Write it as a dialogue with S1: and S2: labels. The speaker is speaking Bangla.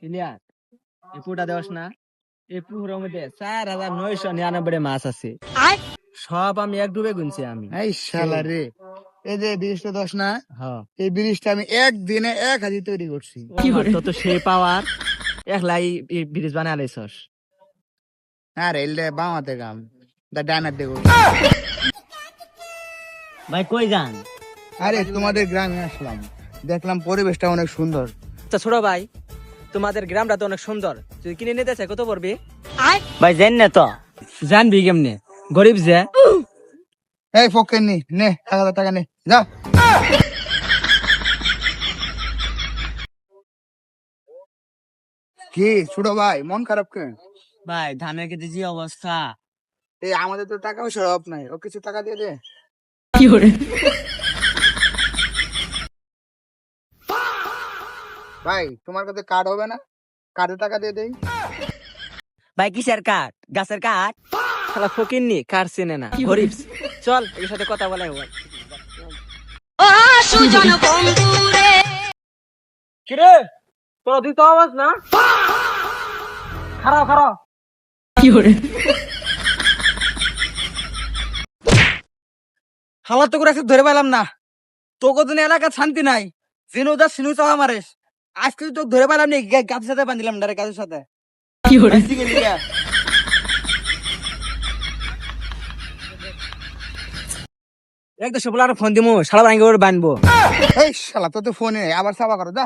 S1: ইলিয়াস এই পুটা দেওয়াস না, এই পুকুরের মধ্যে 4,999 মাছ আছে। সব আমি এক ডুবে গুনছি আমি।
S2: এই শালা রে, এই যে ব্রিজটা দোষ না,
S1: হ্যাঁ
S2: এই ব্রিজটা আমি একদিনে 1 হাজি তৈরি করছি।
S1: তো তো সেই পাওয়ার একলাই ব্রিজ বানায় আলাইছস।
S2: আর এলডে বামাতে কাম দা ডানার দেখো।
S1: ভাই কই যান?
S2: আরে তোমাদের গ্রামে আসলাম, দেখলাম পরিবেশটা অনেক সুন্দর।
S1: আচ্ছা ছোট ভাই, তোমাদের গ্রামটা তো অনেক সুন্দর, তুই কিনে নিতে চাই কত পড়বি? ভাই জান না তো, জানবি কেমনে, গরিব যে।
S2: এই ফকের নি নে 1,000 টাকা নে যা। কি ছোট ভাই মন খারাপ কেন?
S1: ভাই ধানের খেতে যে অবস্থা।
S2: এই আমাদের তো টাকা পয়সার অভাব নাই, ও কিছু টাকা দিয়ে দে। ভাই তোমার কাছে কার্ড হবে না? কার্ডে টাকা দিয়ে দেই।
S1: ভাই কিসের কাঠ? গাছের কাঠ? শালা ফকির নি কাঠ চেনে না, গরিব। চল এর সাথে কথা বলাই হোক। কিরে তোর দিতে আওয়াজ না? খারাপ খারাপ
S2: হালাত তো করে ধরে পাইলাম না, তোকে দিন এলাকা শান্তি নাই, জিনু যা সিনু চাওয়া মারিস। আজকে তো ধরে পাইলাম নি, গাছের সাথে বান্ধিলাম ডারে গাছের সাথে।
S1: এক দেশে বলে আর ফোন দিমু, শালা ভাঙ্গি করে বানবো।
S2: এই শালা তো ফোনে আবার সাবা করো যা।